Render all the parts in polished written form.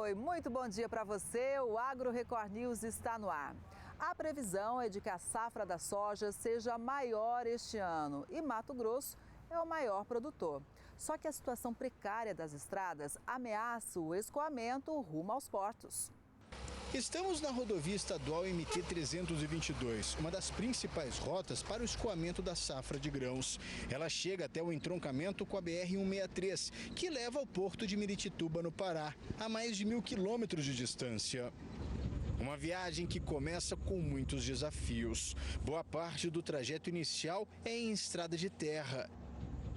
Oi, muito bom dia para você. O Agro Record News está no ar. A previsão é de que a safra da soja seja maior este ano e Mato Grosso é o maior produtor. Só que a situação precária das estradas ameaça o escoamento rumo aos portos. Estamos na rodovia estadual MT-322, uma das principais rotas para o escoamento da safra de grãos. Ela chega até o entroncamento com a BR-163, que leva ao porto de Miritituba, no Pará, a mais de 1.000 quilômetros de distância. Uma viagem que começa com muitos desafios. Boa parte do trajeto inicial é em estrada de terra.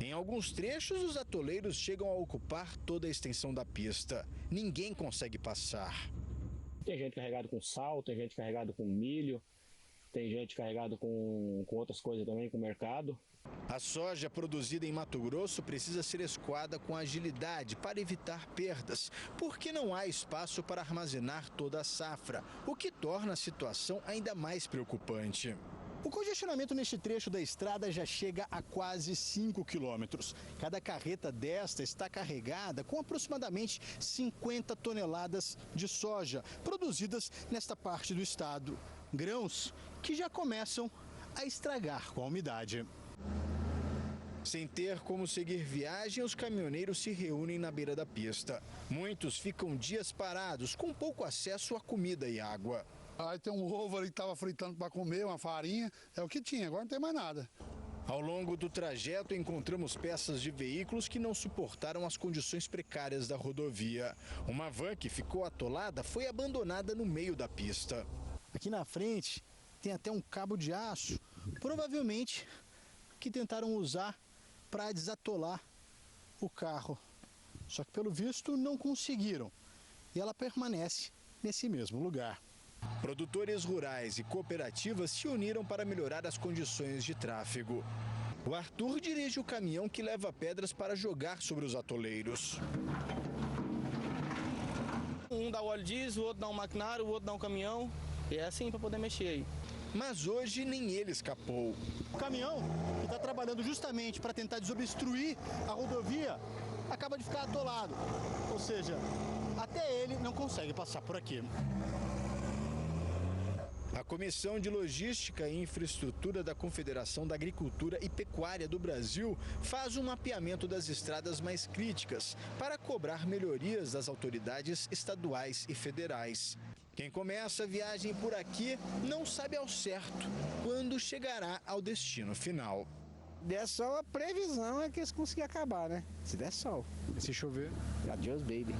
Em alguns trechos, os atoleiros chegam a ocupar toda a extensão da pista. Ninguém consegue passar. Tem gente carregado com sal, tem gente carregado com milho, tem gente carregado com outras coisas também, com mercado. A soja produzida em Mato Grosso precisa ser escoada com agilidade para evitar perdas, porque não há espaço para armazenar toda a safra, o que torna a situação ainda mais preocupante. O congestionamento neste trecho da estrada já chega a quase 5 quilômetros. Cada carreta desta está carregada com aproximadamente 50 toneladas de soja, produzidas nesta parte do estado. Grãos que já começam a estragar com a umidade. Sem ter como seguir viagem, os caminhoneiros se reúnem na beira da pista. Muitos ficam dias parados, com pouco acesso a comida e água. Aí tem um ovo ali que estava fritando para comer, uma farinha, é o que tinha, agora não tem mais nada. Ao longo do trajeto, encontramos peças de veículos que não suportaram as condições precárias da rodovia. Uma van que ficou atolada foi abandonada no meio da pista. Aqui na frente tem até um cabo de aço, provavelmente que tentaram usar para desatolar o carro. Só que pelo visto não conseguiram e ela permanece nesse mesmo lugar. Produtores rurais e cooperativas se uniram para melhorar as condições de tráfego. O Arthur dirige o caminhão que leva pedras para jogar sobre os atoleiros. Um dá óleo diesel, o outro dá um maquinário, o outro dá um caminhão. E é assim para poder mexer aí. Mas hoje nem ele escapou. O caminhão, que está trabalhando justamente para tentar desobstruir a rodovia, acaba de ficar atolado. Ou seja, até ele não consegue passar por aqui. A Comissão de Logística e Infraestrutura da Confederação da Agricultura e Pecuária do Brasil faz um mapeamento das estradas mais críticas para cobrar melhorias das autoridades estaduais e federais. Quem começa a viagem por aqui não sabe ao certo quando chegará ao destino final. Der sol, a previsão é que eles conseguirem acabar, né? Se der sol. Se chover, Adiós, baby.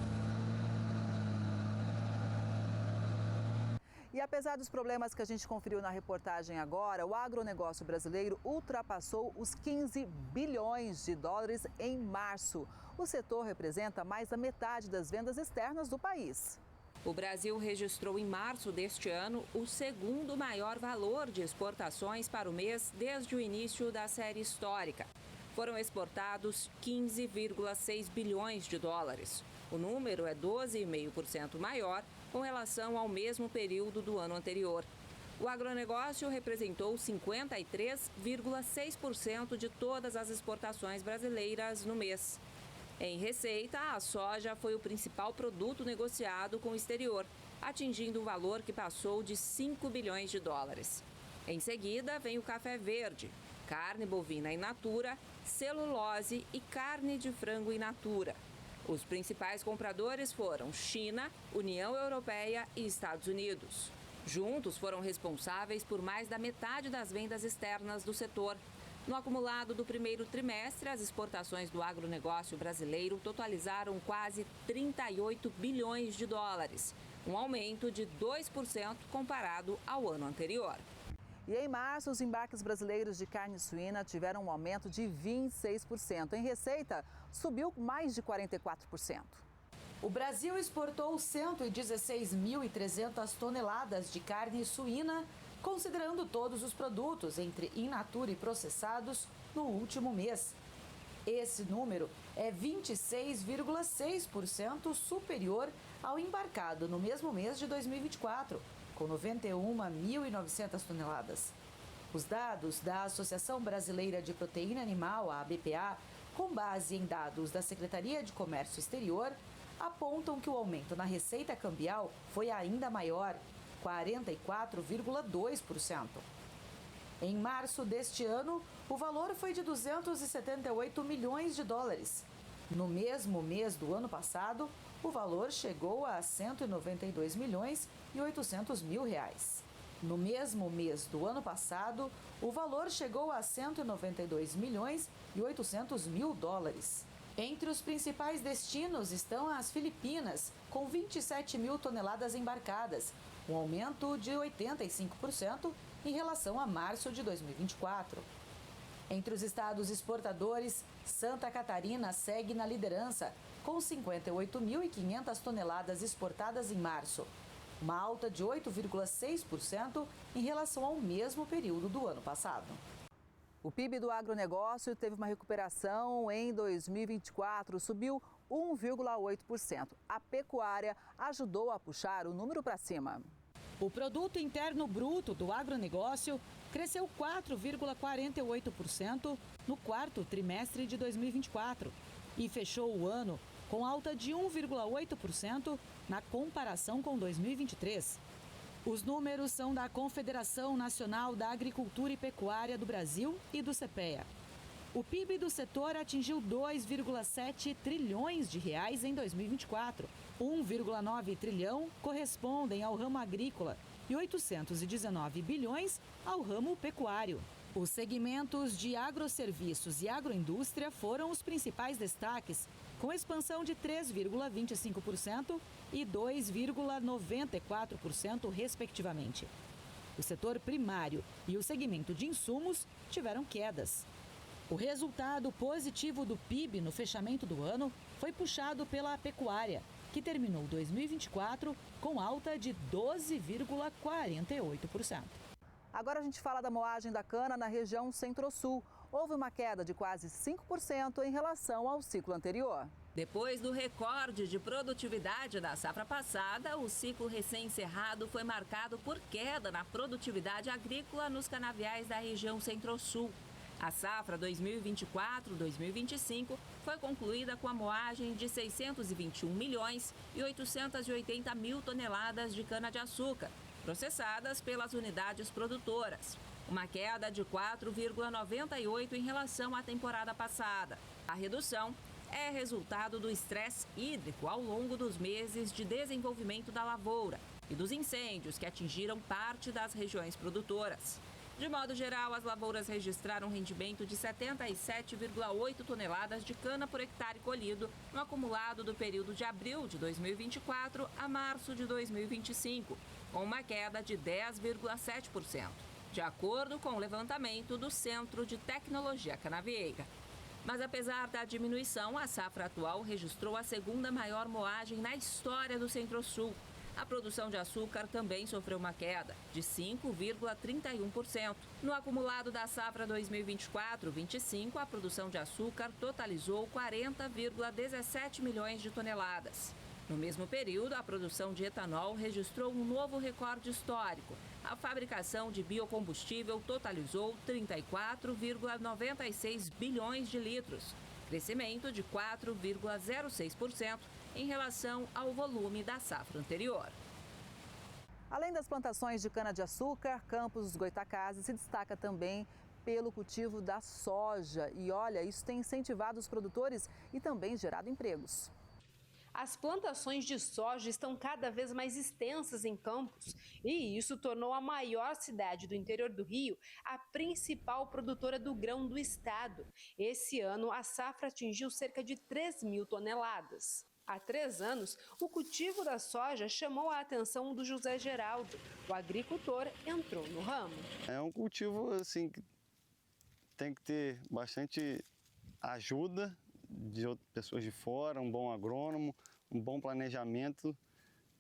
E apesar dos problemas que a gente conferiu na reportagem agora, o agronegócio brasileiro ultrapassou os 15 bilhões de dólares em março. O setor representa mais da metade das vendas externas do país. O Brasil registrou em março deste ano o segundo maior valor de exportações para o mês desde o início da série histórica. Foram exportados 15,6 bilhões de dólares. O número é 12,5% maior com relação ao mesmo período do ano anterior. O agronegócio representou 53,6% de todas as exportações brasileiras no mês. Em receita, a soja foi o principal produto negociado com o exterior, atingindo um valor que passou de 5 bilhões de dólares. Em seguida, vem o café verde, carne bovina in natura, celulose e carne de frango in natura. Os principais compradores foram China, União Europeia e Estados Unidos. Juntos foram responsáveis por mais da metade das vendas externas do setor. No acumulado do primeiro trimestre, as exportações do agronegócio brasileiro totalizaram quase 38 bilhões de dólares, um aumento de 2% comparado ao ano anterior. E em março, os embarques brasileiros de carne suína tiveram um aumento de 26%. Em receita, subiu mais de 44%. O Brasil exportou 116.300 toneladas de carne suína, considerando todos os produtos entre in natura e processados no último mês. Esse número é 26,6% superior ao embarcado no mesmo mês de 2024, com 91.900 toneladas. Os dados da Associação Brasileira de Proteína Animal, a ABPA, com base em dados da Secretaria de Comércio Exterior, apontam que o aumento na receita cambial foi ainda maior, 44,2%. Em março deste ano, o valor foi de 278 milhões de dólares. No mesmo mês do ano passado, o valor chegou a 192 milhões e 800 mil reais. No mesmo mês do ano passado, o valor chegou a 192 milhões e 800 mil dólares. Entre os principais destinos estão as Filipinas, com 27 mil toneladas embarcadas, um aumento de 85% em relação a março de 2024. Entre os estados exportadores, Santa Catarina segue na liderança, com 58.500 toneladas exportadas em março, uma alta de 8,6% em relação ao mesmo período do ano passado. O PIB do agronegócio teve uma recuperação em 2024, subiu 1,8%. A pecuária ajudou a puxar o número para cima. O produto interno bruto do agronegócio cresceu 4,48% no quarto trimestre de 2024 e fechou o ano com alta de 1,8% na comparação com 2023. Os números são da Confederação Nacional da Agricultura e Pecuária do Brasil e do CPEA. O PIB do setor atingiu 2,7 trilhões de reais em 2024. 1,9 trilhão correspondem ao ramo agrícola e 819 bilhões ao ramo pecuário. Os segmentos de agroserviços e agroindústria foram os principais destaques, com expansão de 3,25% e 2,94%, respectivamente. O setor primário e o segmento de insumos tiveram quedas. O resultado positivo do PIB no fechamento do ano foi puxado pela pecuária, que terminou 2024 com alta de 12,48%. Agora a gente fala da moagem da cana na região Centro-Sul. Houve uma queda de quase 5% em relação ao ciclo anterior. Depois do recorde de produtividade da safra passada, o ciclo recém-encerrado foi marcado por queda na produtividade agrícola nos canaviais da região Centro-Sul. A safra 2024-2025 foi concluída com a moagem de 621 milhões e 880 mil toneladas de cana-de-açúcar, processadas pelas unidades produtoras. Uma queda de 4,98% em relação à temporada passada. A redução é resultado do estresse hídrico ao longo dos meses de desenvolvimento da lavoura e dos incêndios que atingiram parte das regiões produtoras. De modo geral, as lavouras registraram um rendimento de 77,8 toneladas de cana por hectare colhido no acumulado do período de abril de 2024 a março de 2025, com uma queda de 10,7%, de acordo com o levantamento do Centro de Tecnologia Canavieira. Mas apesar da diminuição, a safra atual registrou a segunda maior moagem na história do Centro-Sul. A produção de açúcar também sofreu uma queda de 5,31%. No acumulado da safra 2024-25, a produção de açúcar totalizou 40,17 milhões de toneladas. No mesmo período, a produção de etanol registrou um novo recorde histórico. A fabricação de biocombustível totalizou 34,96 bilhões de litros, crescimento de 4,06% em relação ao volume da safra anterior. Além das plantações de cana-de-açúcar, Campos dos Goytacazes se destaca também pelo cultivo da soja. E olha, isso tem incentivado os produtores e também gerado empregos. As plantações de soja estão cada vez mais extensas em Campos e isso tornou a maior cidade do interior do Rio a principal produtora do grão do estado. Esse ano, a safra atingiu cerca de 3 mil toneladas. Há 3 anos, o cultivo da soja chamou a atenção do José Geraldo. O agricultor entrou no ramo. É um cultivo assim que tem que ter bastante ajuda de outras pessoas de fora, um bom agrônomo, um bom planejamento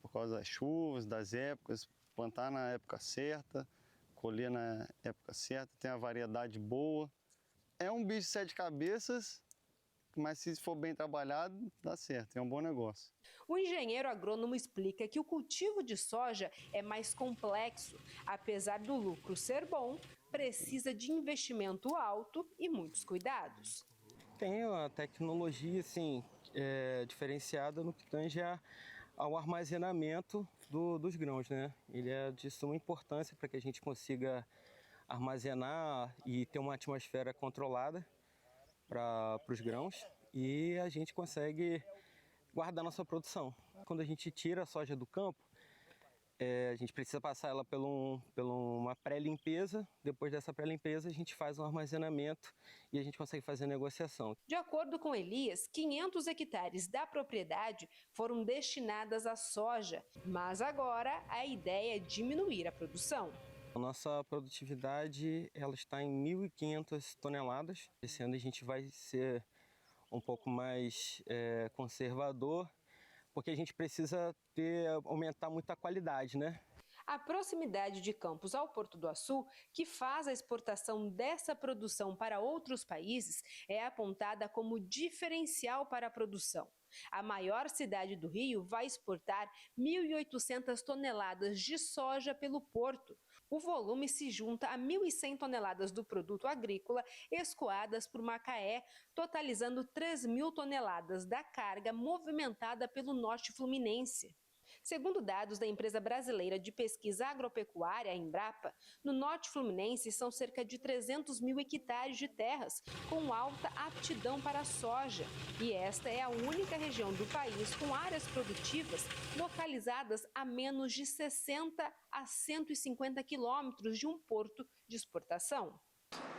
por causa das chuvas, das épocas, plantar na época certa, colher na época certa, tem uma variedade boa. É um bicho de 7 cabeças, mas se for bem trabalhado, dá certo, é um bom negócio. O engenheiro agrônomo explica que o cultivo de soja é mais complexo. Apesar do lucro ser bom, precisa de investimento alto e muitos cuidados. Tem a tecnologia, assim, diferenciada no que tange ao armazenamento dos grãos, né? Ele é de suma importância para que a gente consiga armazenar e ter uma atmosfera controlada para os grãos e a gente consegue guardar nossa produção. Quando a gente tira a soja do campo, a gente precisa passar ela por uma pré-limpeza. Depois dessa pré-limpeza, a gente faz um armazenamento e a gente consegue fazer a negociação. De acordo com Elias, 500 hectares da propriedade foram destinadas à soja, mas agora a ideia é diminuir a produção. A nossa produtividade ela está em 1.500 toneladas. Esse ano a gente vai ser um pouco mais conservador, porque a gente precisa aumentar muito a qualidade, né? A proximidade de Campos ao Porto do Açu, que faz a exportação dessa produção para outros países, é apontada como diferencial para a produção. A maior cidade do Rio vai exportar 1.800 toneladas de soja pelo porto. O volume se junta a 1.100 toneladas do produto agrícola escoadas por Macaé, totalizando 3.000 toneladas da carga movimentada pelo norte fluminense. Segundo dados da empresa brasileira de pesquisa agropecuária, a Embrapa, no norte fluminense são cerca de 300 mil hectares de terras com alta aptidão para a soja. E esta é a única região do país com áreas produtivas localizadas a menos de 60 a 150 quilômetros de um porto de exportação.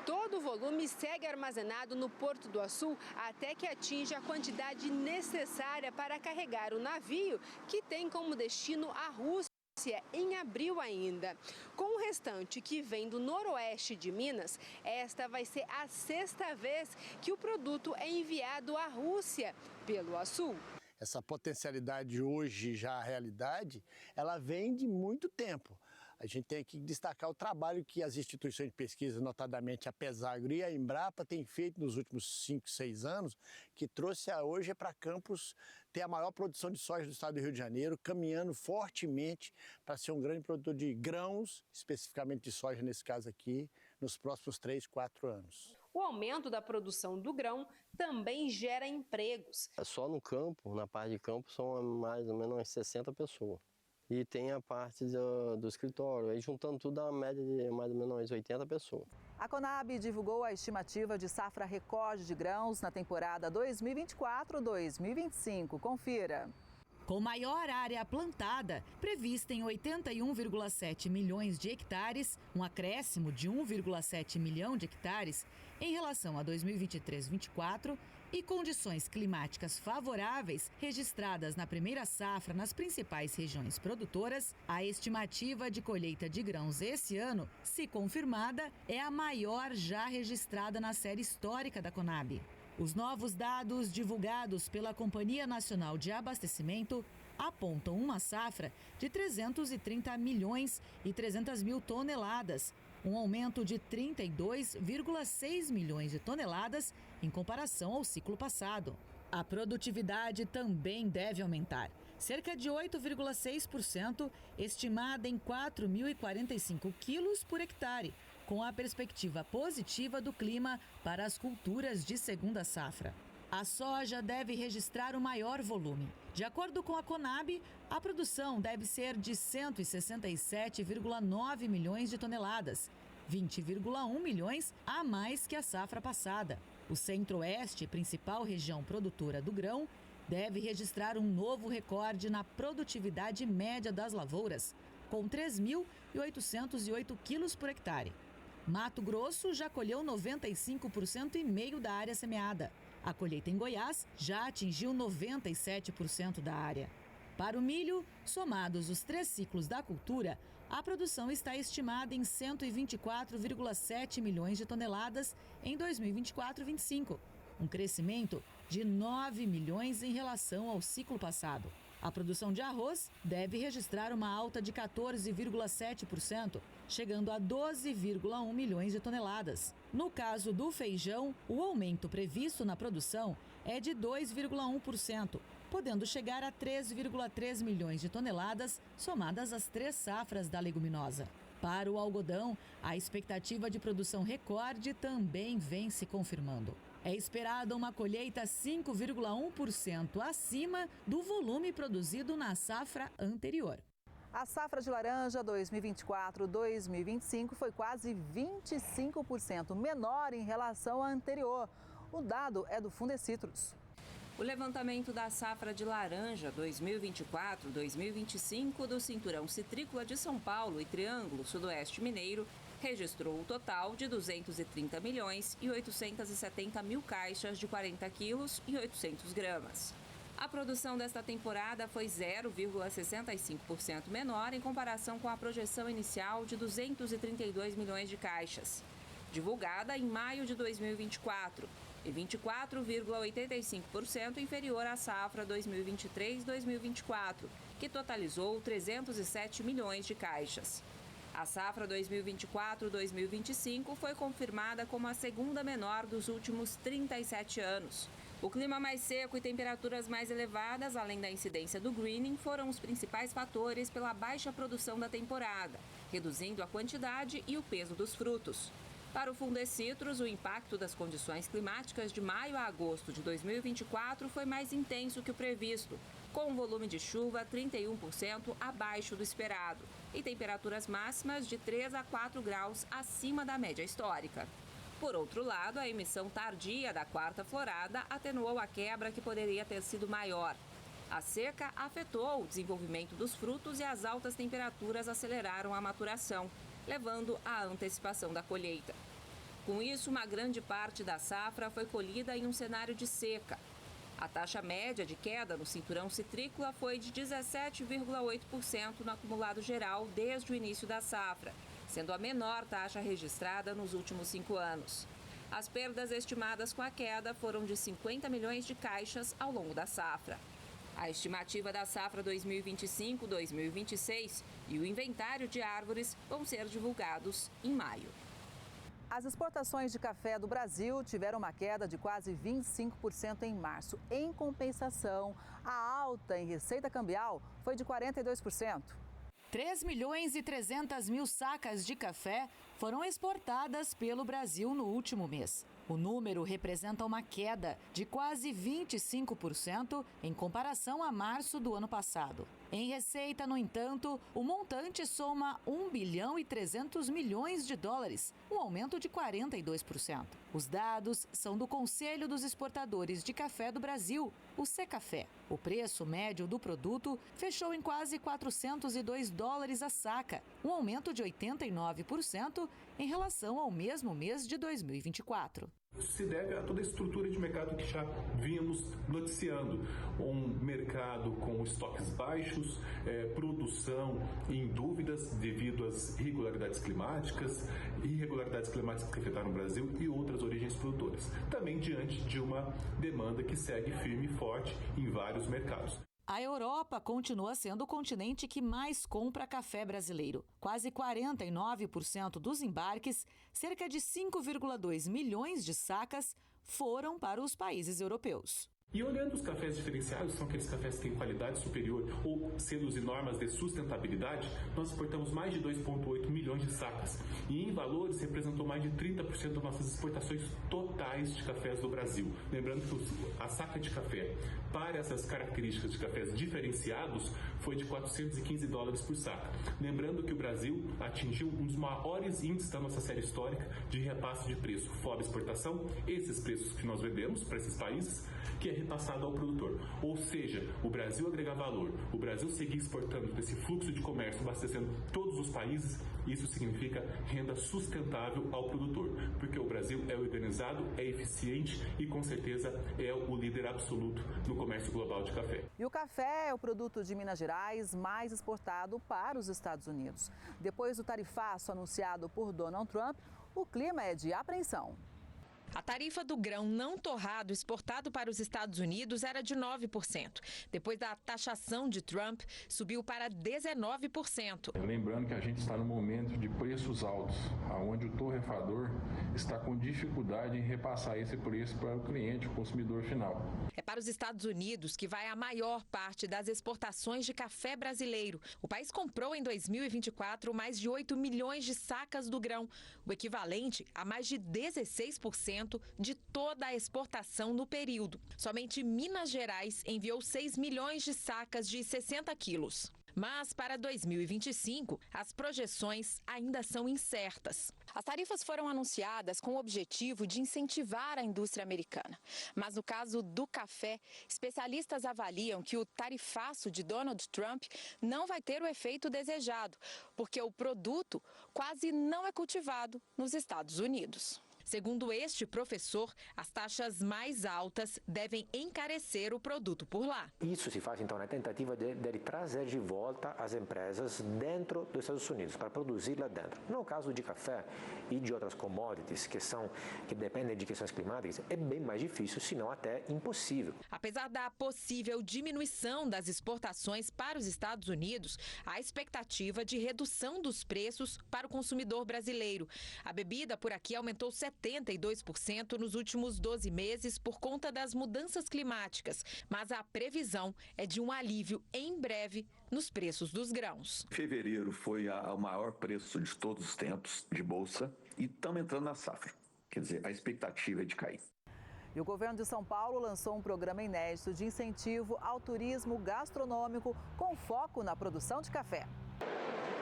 Todo o volume segue armazenado no Porto do Açu até que atinja a quantidade necessária para carregar o navio, que tem como destino a Rússia em abril ainda. Com o restante que vem do noroeste de Minas, esta vai ser a 6ª vez que o produto é enviado à Rússia pelo Açu. Essa potencialidade hoje já a realidade, ela vem de muito tempo. A gente tem que destacar o trabalho que as instituições de pesquisa, notadamente a Pesagro e a Embrapa, têm feito nos últimos 5, 6 anos, que trouxe hoje para Campos ter a maior produção de soja do estado do Rio de Janeiro, caminhando fortemente para ser um grande produtor de grãos, especificamente de soja nesse caso aqui, nos próximos 3, 4 anos. O aumento da produção do grão também gera empregos. Só no campo, na parte de campo, são mais ou menos umas 60 pessoas. E tem a parte do escritório, aí juntando tudo dá uma média de mais ou menos 80 pessoas. A Conab divulgou a estimativa de safra recorde de grãos na temporada 2024-2025. Confira. Com maior área plantada, prevista em 81,7 milhões de hectares, um acréscimo de 1,7 milhão de hectares em relação a 2023-24 e condições climáticas favoráveis registradas na primeira safra nas principais regiões produtoras, a estimativa de colheita de grãos esse ano, se confirmada, é a maior já registrada na série histórica da Conab. Os novos dados divulgados pela Companhia Nacional de Abastecimento apontam uma safra de 330 milhões e 300 mil toneladas, um aumento de 32,6 milhões de toneladas em comparação ao ciclo passado. A produtividade também deve aumentar, cerca de 8,6%, estimada em 4.045 quilos por hectare, com a perspectiva positiva do clima para as culturas de segunda safra. A soja deve registrar o maior volume. De acordo com a Conab, a produção deve ser de 167,9 milhões de toneladas, 20,1 milhões a mais que a safra passada. O Centro-Oeste, principal região produtora do grão, deve registrar um novo recorde na produtividade média das lavouras, com 3.808 quilos por hectare. Mato Grosso já colheu 95,5% da área semeada. A colheita em Goiás já atingiu 97% da área. Para o milho, somados os 3 ciclos da cultura, a produção está estimada em 124,7 milhões de toneladas em 2024-25, um crescimento de 9 milhões em relação ao ciclo passado. A produção de arroz deve registrar uma alta de 14,7%, chegando a 12,1 milhões de toneladas. No caso do feijão, o aumento previsto na produção é de 2,1%, podendo chegar a 3,3 milhões de toneladas, somadas as 3 safras da leguminosa. Para o algodão, a expectativa de produção recorde também vem se confirmando. É esperada uma colheita 5,1% acima do volume produzido na safra anterior. A safra de laranja 2024-2025 foi quase 25% menor em relação à anterior. O dado é do Fundecitrus. O levantamento da safra de laranja 2024-2025 do Cinturão Citrícola de São Paulo e Triângulo Sudoeste Mineiro registrou o total de 230 milhões e 870 mil caixas de 40 quilos e 800 gramas. A produção desta temporada foi 0,65% menor em comparação com a projeção inicial de 232 milhões de caixas, divulgada em maio de 2024, e 24,85% inferior à safra 2023-2024, que totalizou 307 milhões de caixas. A safra 2024-2025 foi confirmada como a segunda menor dos últimos 37 anos. O clima mais seco e temperaturas mais elevadas, além da incidência do greening, foram os principais fatores pela baixa produção da temporada, reduzindo a quantidade e o peso dos frutos. Para o Fundecitrus, o impacto das condições climáticas de maio a agosto de 2024 foi mais intenso que o previsto, com um volume de chuva 31% abaixo do esperado e temperaturas máximas de 3 a 4 graus acima da média histórica. Por outro lado, a emissão tardia da quarta florada atenuou a quebra que poderia ter sido maior. A seca afetou o desenvolvimento dos frutos e as altas temperaturas aceleraram a maturação, levando à antecipação da colheita. Com isso, uma grande parte da safra foi colhida em um cenário de seca. A taxa média de queda no cinturão citrícola foi de 17,8% no acumulado geral desde o início da safra, sendo a menor taxa registrada nos últimos 5 anos. As perdas estimadas com a queda foram de 50 milhões de caixas ao longo da safra. A estimativa da safra 2025-2026 e o inventário de árvores vão ser divulgados em maio. As exportações de café do Brasil tiveram uma queda de quase 25% em março. Em compensação, a alta em receita cambial foi de 42%. 3 milhões e 300 mil sacas de café foram exportadas pelo Brasil no último mês. O número representa uma queda de quase 25% em comparação a março do ano passado. Em receita, no entanto, o montante soma 1 bilhão e 300 milhões de dólares, um aumento de 42%. Os dados são do Conselho dos Exportadores de Café do Brasil, o Secafé. O preço médio do produto fechou em quase 402 dólares a saca, um aumento de 89% em relação ao mesmo mês de 2024. Isso se deve a toda a estrutura de mercado que já vínhamos noticiando. Um mercado com estoques baixos, produção em dúvidas devido às irregularidades climáticas que afetaram o Brasil e outras origens produtoras. Também diante de uma demanda que segue firme e forte em vários mercados. A Europa continua sendo o continente que mais compra café brasileiro. Quase 49% dos embarques, cerca de 5,2 milhões de sacas, foram para os países europeus. E olhando os cafés diferenciados, são aqueles cafés que têm qualidade superior ou selos e normas de sustentabilidade, nós exportamos mais de 2,8 milhões de sacas. E em valores representou mais de 30% das nossas exportações totais de cafés do Brasil. Lembrando que a saca de café, para essas características de cafés diferenciados, foi de 415 dólares por saca. Lembrando que o Brasil atingiu um dos maiores índices da nossa série histórica de repasse de preço fora exportação, esses preços que nós vendemos para esses países, que é repassado ao produtor. Ou seja, o Brasil agregar valor, o Brasil seguir exportando desse fluxo de comércio, abastecendo todos os países, isso significa renda sustentável ao produtor, porque o Brasil é organizado, é eficiente e com certeza é o líder absoluto no comércio global de café. E o café é o produto de Minas Gerais mais exportado para os Estados Unidos. Depois do tarifaço anunciado por Donald Trump, o clima é de apreensão. A tarifa do grão não torrado exportado para os Estados Unidos era de 9%. Depois da taxação de Trump, subiu para 19%. Lembrando que a gente está num momento de preços altos, onde o torrefador está com dificuldade em repassar esse preço para o cliente, o consumidor final. É para os Estados Unidos que vai a maior parte das exportações de café brasileiro. O país comprou em 2024 mais de 8 milhões de sacas do grão, o equivalente a mais de 16% 10% de toda a exportação no período. Somente Minas Gerais enviou 6 milhões de sacas de 60 quilos. Mas para 2025, as projeções ainda são incertas. As tarifas foram anunciadas com o objetivo de incentivar a indústria americana. Mas no caso do café, especialistas avaliam que o tarifaço de Donald Trump não vai ter o efeito desejado, porque o produto quase não é cultivado nos Estados Unidos. Segundo este professor, as taxas mais altas devem encarecer o produto por lá. Isso se faz, então, na tentativa de trazer de volta as empresas dentro dos Estados Unidos, para produzir lá dentro. No caso de café e de outras commodities que dependem de questões climáticas, é bem mais difícil, se não até impossível. Apesar da possível diminuição das exportações para os Estados Unidos, há expectativa de redução dos preços para o consumidor brasileiro. A bebida por aqui aumentou 72% nos últimos 12 meses por conta das mudanças climáticas, mas a previsão é de um alívio em breve nos preços dos grãos. Fevereiro foi o maior preço de todos os tempos de bolsa e estamos entrando na safra. Quer dizer, a expectativa é de cair. E o governo de São Paulo lançou um programa inédito de incentivo ao turismo gastronômico com foco na produção de café.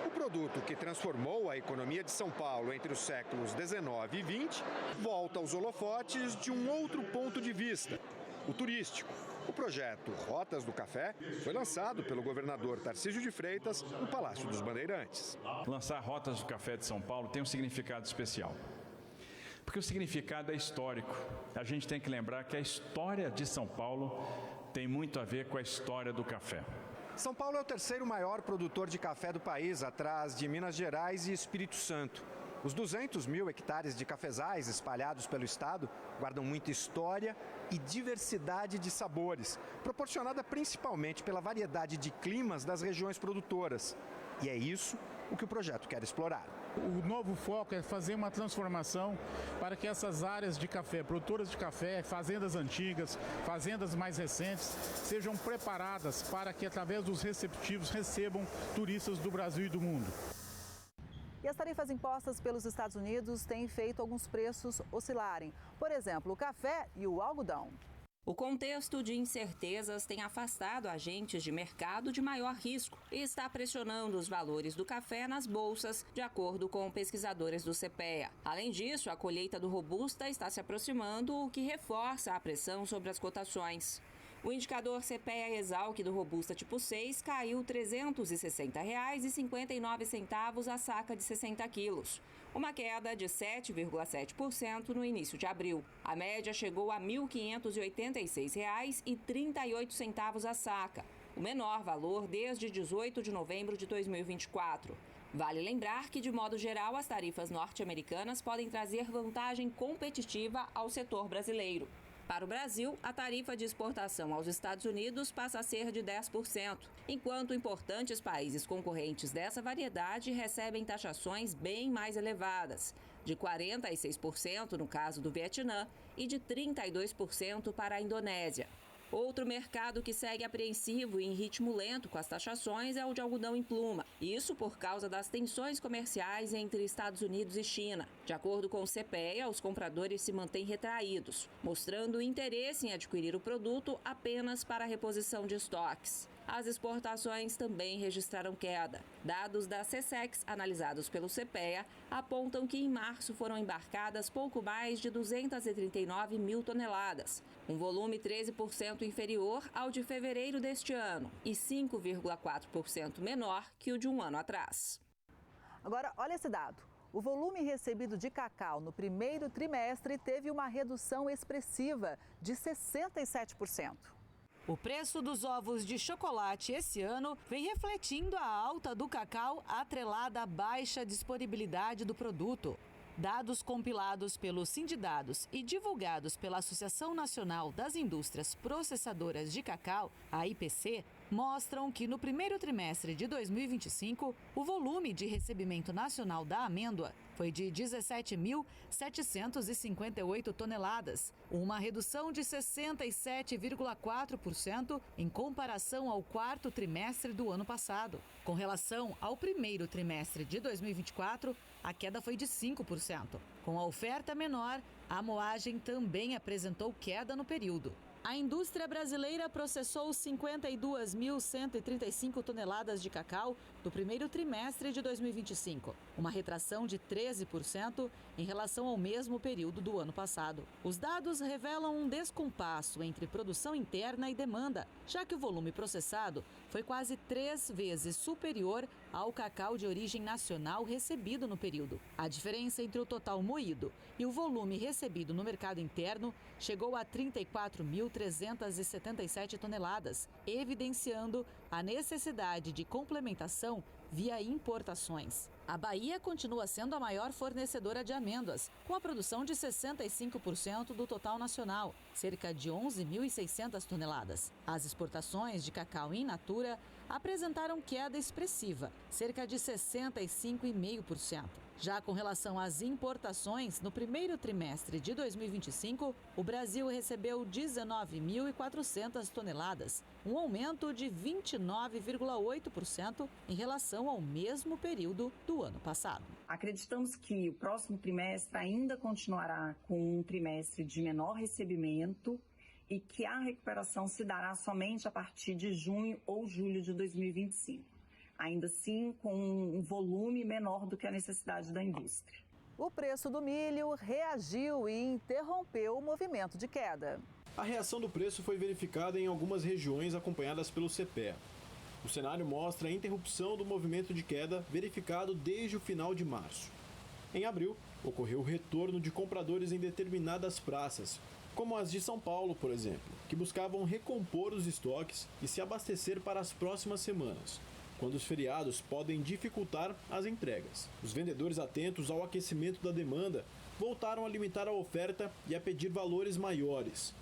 O produto que transformou a economia de São Paulo entre os séculos 19 e 20 volta aos holofotes de um outro ponto de vista, o turístico. O projeto Rotas do Café foi lançado pelo governador Tarcísio de Freitas no Palácio dos Bandeirantes. Lançar Rotas do Café de São Paulo tem um significado especial, porque o significado é histórico. A gente tem que lembrar que a história de São Paulo tem muito a ver com a história do café. São Paulo é o terceiro maior produtor de café do país, atrás de Minas Gerais e Espírito Santo. Os 200 mil hectares de cafezais espalhados pelo estado guardam muita história e diversidade de sabores, proporcionada principalmente pela variedade de climas das regiões produtoras. E é isso o que o projeto quer explorar. O novo foco é fazer uma transformação para que essas áreas de café, produtoras de café, fazendas antigas, fazendas mais recentes, sejam preparadas para que, através dos receptivos, recebam turistas do Brasil e do mundo. E as tarifas impostas pelos Estados Unidos têm feito alguns preços oscilarem. Por exemplo, o café e o algodão. O contexto de incertezas tem afastado agentes de mercado de maior risco e está pressionando os valores do café nas bolsas, de acordo com pesquisadores do CPEA. Além disso, a colheita do Robusta está se aproximando, o que reforça a pressão sobre as cotações. O indicador CPEA-Exalc do Robusta tipo 6 caiu R$ 360,59 a saca de 60 quilos, uma queda de 7,7% no início de abril. A média chegou a R$ 1.586,38 a saca, o menor valor desde 18 de novembro de 2024. Vale lembrar que, de modo geral, as tarifas norte-americanas podem trazer vantagem competitiva ao setor brasileiro. Para o Brasil, a tarifa de exportação aos Estados Unidos passa a ser de 10%, enquanto importantes países concorrentes dessa variedade recebem taxações bem mais elevadas, de 46% no caso do Vietnã e de 32% para a Indonésia. Outro mercado que segue apreensivo e em ritmo lento com as taxações é o de algodão em pluma. Isso por causa das tensões comerciais entre Estados Unidos e China. De acordo com o CPEA, os compradores se mantêm retraídos, mostrando interesse em adquirir o produto apenas para a reposição de estoques. As exportações também registraram queda. Dados da SECEX, analisados pelo CPEA, apontam que em março foram embarcadas pouco mais de 239 mil toneladas, um volume 13% inferior ao de fevereiro deste ano e 5,4% menor que o de um ano atrás. Agora, olha esse dado. O volume recebido de cacau no primeiro trimestre teve uma redução expressiva de 67%. O preço dos ovos de chocolate esse ano vem refletindo a alta do cacau atrelada à baixa disponibilidade do produto. Dados compilados pelo Sindidados e divulgados pela Associação Nacional das Indústrias Processadoras de Cacau, a IPC, mostram que no primeiro trimestre de 2025, o volume de recebimento nacional da amêndoa foi de 17.758 toneladas, uma redução de 67,4% em comparação ao quarto trimestre do ano passado. Com relação ao primeiro trimestre de 2024, a queda foi de 5%. Com a oferta menor, a moagem também apresentou queda no período. A indústria brasileira processou 52.135 toneladas de cacau no primeiro trimestre de 2025, uma retração de 13% em relação ao mesmo período do ano passado. Os dados revelam um descompasso entre produção interna e demanda, já que o volume processado foi quase 3 vezes superior ao cacau de origem nacional recebido no período. A diferença entre o total moído e o volume recebido no mercado interno chegou a 34.377 toneladas, evidenciando a necessidade de complementação via importações. A Bahia continua sendo a maior fornecedora de amêndoas, com a produção de 65% do total nacional, cerca de 11.600 toneladas. As exportações de cacau in natura apresentaram queda expressiva, cerca de 65,5%. Já com relação às importações, no primeiro trimestre de 2025, o Brasil recebeu 19.400 toneladas, um aumento de 29,8% em relação ao mesmo período do ano passado. Acreditamos que o próximo trimestre ainda continuará com um trimestre de menor recebimento e que a recuperação se dará somente a partir de junho ou julho de 2025. Ainda assim, com um volume menor do que a necessidade da indústria. O preço do milho reagiu e interrompeu o movimento de queda. A reação do preço foi verificada em algumas regiões acompanhadas pelo CPEA. O cenário mostra a interrupção do movimento de queda verificado desde o final de março. Em abril, ocorreu o retorno de compradores em determinadas praças, como as de São Paulo, por exemplo, que buscavam recompor os estoques e se abastecer para as próximas semanas, quando os feriados podem dificultar as entregas. Os vendedores atentos ao aquecimento da demanda voltaram a limitar a oferta e a pedir valores maiores.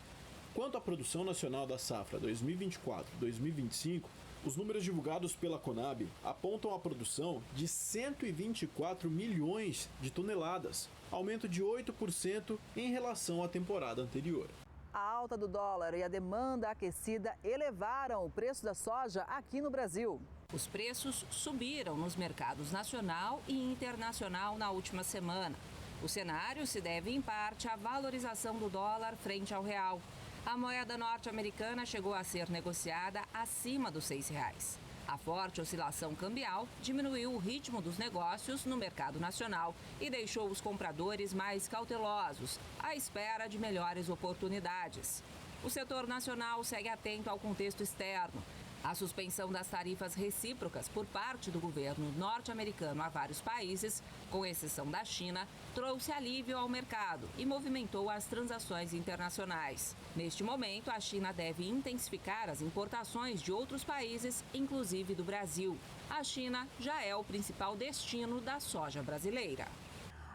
Quanto à produção nacional da safra 2024-2025, os números divulgados pela Conab apontam a produção de 124 milhões de toneladas, aumento de 8% em relação à temporada anterior. A alta do dólar e a demanda aquecida elevaram o preço da soja aqui no Brasil. Os preços subiram nos mercados nacional e internacional na última semana. O cenário se deve, em parte, à valorização do dólar frente ao real. A moeda norte-americana chegou a ser negociada acima dos R$6. A forte oscilação cambial diminuiu o ritmo dos negócios no mercado nacional e deixou os compradores mais cautelosos, à espera de melhores oportunidades. O setor nacional segue atento ao contexto externo. A suspensão das tarifas recíprocas por parte do governo norte-americano a vários países, com exceção da China, trouxe alívio ao mercado e movimentou as transações internacionais. Neste momento, a China deve intensificar as importações de outros países, inclusive do Brasil. A China já é o principal destino da soja brasileira.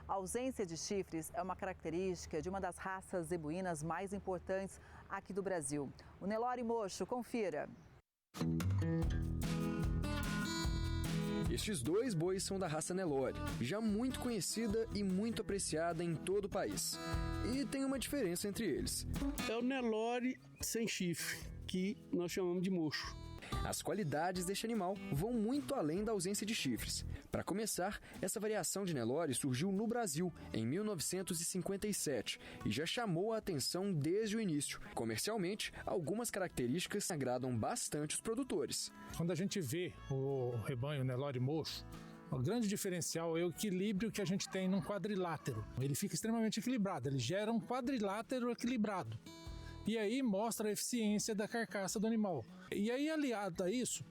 A ausência de chifres é uma característica de uma das raças zebuínas mais importantes aqui do Brasil. O Nelore Mocho, confira. Estes dois bois são da raça Nelore, já muito conhecida e muito apreciada em todo o país. E tem uma diferença entre eles. É o Nelore sem chifre, que nós chamamos de mocho. As qualidades deste animal vão muito além da ausência de chifres. Para começar, essa variação de Nelore surgiu no Brasil em 1957 e já chamou a atenção desde o início. Comercialmente, algumas características agradam bastante os produtores. Quando a gente vê o rebanho Nelore mocho, o grande diferencial é o equilíbrio que a gente tem num quadrilátero. Ele fica extremamente equilibrado, ele gera um quadrilátero equilibrado. E aí mostra a eficiência da carcaça do animal. E aí, aliado a isso,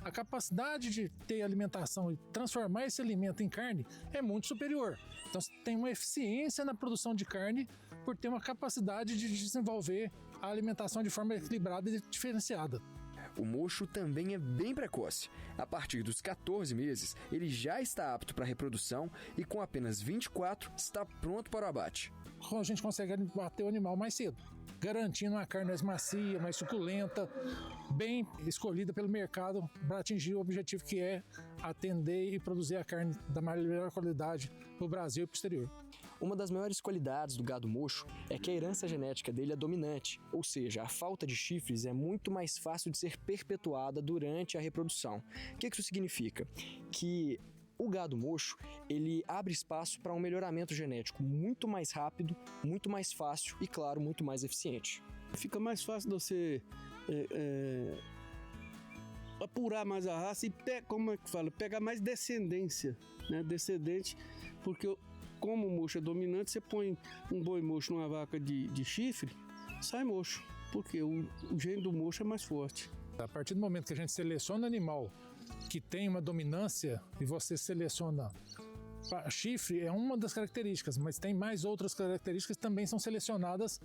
a capacidade de ter alimentação e transformar esse alimento em carne é muito superior. Então, você tem uma eficiência na produção de carne por ter uma capacidade de desenvolver a alimentação de forma equilibrada e diferenciada. O mocho também é bem precoce. A partir dos 14 meses, ele já está apto para reprodução e com apenas 24 está pronto para o abate. A gente consegue abater o animal mais cedo, garantindo uma carne mais macia, mais suculenta, bem escolhida pelo mercado para atingir o objetivo que é atender e produzir a carne da melhor qualidade para o Brasil e para o exterior. Uma das maiores qualidades do gado mocho é que a herança genética dele é dominante, ou seja, a falta de chifres é muito mais fácil de ser perpetuada durante a reprodução. O que isso significa? Que o gado mocho, ele abre espaço para um melhoramento genético muito mais rápido, muito mais fácil e, claro, muito mais eficiente. Fica mais fácil de você apurar mais a raça e pegar mais descendência, né? Descendente, porque como o mocho é dominante, você põe um boi mocho numa vaca de chifre, sai mocho, porque o gene do mocho é mais forte. A partir do momento que a gente seleciona animal que tem uma dominância e você seleciona chifre, é uma das características, mas tem mais outras características que também são selecionadas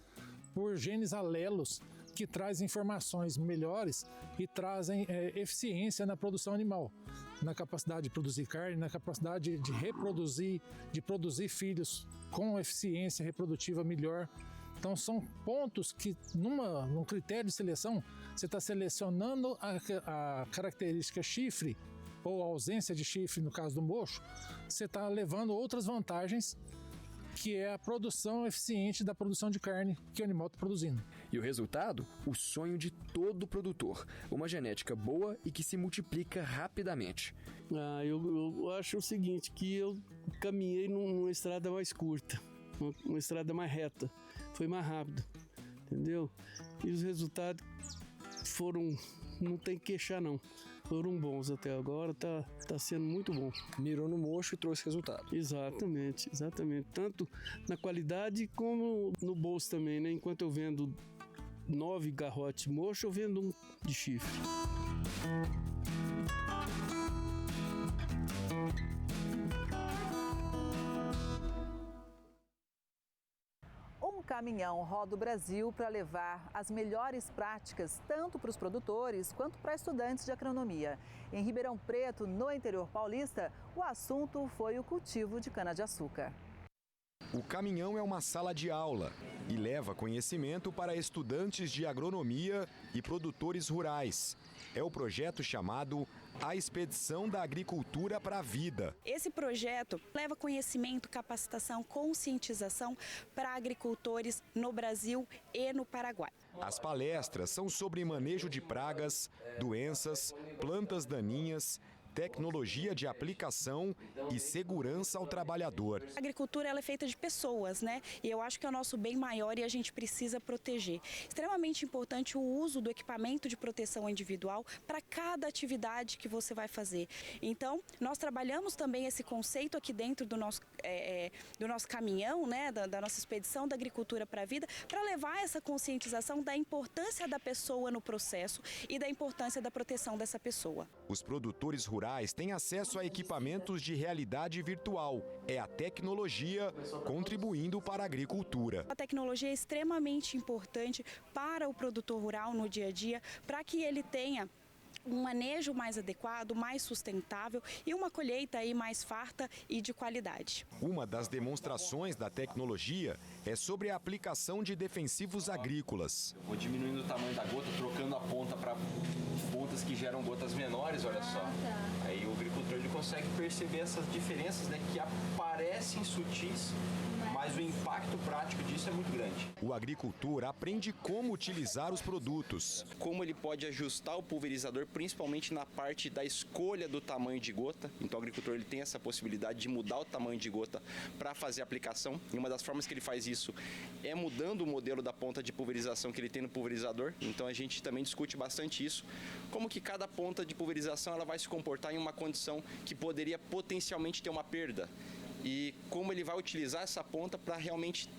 por genes alelos que trazem informações melhores e trazem eficiência na produção animal, na capacidade de produzir carne, na capacidade de reproduzir, de produzir filhos com eficiência reprodutiva melhor. Então são pontos que num critério de seleção você está selecionando a característica chifre ou a ausência de chifre no caso do mocho, você está levando outras vantagens, que é a produção eficiente da produção de carne que o animal está produzindo. E o resultado? O sonho de todo produtor. Uma genética boa e que se multiplica rapidamente. Eu acho o seguinte, que eu caminhei numa estrada mais curta, uma estrada mais reta. Foi mais rápido, entendeu? E os resultados foram... não tem que queixar não. Foram bons até agora, tá sendo muito bom. Mirou no mocho e trouxe resultado. Exatamente. Tanto na qualidade como no bolso também, né? Enquanto eu vendo 9 garrotes mocho, eu vendo um de chifre. Um caminhão roda o Brasil para levar as melhores práticas tanto para os produtores quanto para estudantes de agronomia. Em Ribeirão Preto, no interior paulista, o assunto foi o cultivo de cana-de-açúcar. O caminhão é uma sala de aula e leva conhecimento para estudantes de agronomia e produtores rurais. É o projeto chamado A Expedição da Agricultura para a Vida. Esse projeto leva conhecimento, capacitação, conscientização para agricultores no Brasil e no Paraguai. As palestras são sobre manejo de pragas, doenças, plantas daninhas, tecnologia de aplicação e segurança ao trabalhador. A agricultura ela é feita de pessoas, né? E eu acho que é o nosso bem maior e a gente precisa proteger. Extremamente importante o uso do equipamento de proteção individual para cada atividade que você vai fazer. Então, nós trabalhamos também esse conceito aqui dentro do nosso caminhão, né? Da nossa expedição da agricultura para a vida, para levar essa conscientização da importância da pessoa no processo e da importância da proteção dessa pessoa. Os produtores rurais têm acesso a equipamentos de realidade virtual. É a tecnologia contribuindo para a agricultura. A tecnologia é extremamente importante para o produtor rural no dia a dia, para que ele tenha um manejo mais adequado, mais sustentável e uma colheita aí mais farta e de qualidade. Uma das demonstrações da tecnologia é sobre a aplicação de defensivos agrícolas. Vou diminuindo o tamanho da gota, trocando a ponta para pontas que geram gotas menores, olha só. Aí o agricultor ele consegue perceber essas diferenças, né, que aparecem sutis, mas o impacto prático disso é muito grande. O agricultor aprende como utilizar os produtos. Como ele pode ajustar o pulverizador, principalmente na parte da escolha do tamanho de gota. Então o agricultor ele tem essa possibilidade de mudar o tamanho de gota para fazer a aplicação. E uma das formas que ele faz isso é mudando o modelo da ponta de pulverização que ele tem no pulverizador. Então a gente também discute bastante isso. Como que cada ponta de pulverização ela vai se comportar em uma condição que poderia potencialmente ter uma perda. E como ele vai utilizar essa ponta para realmente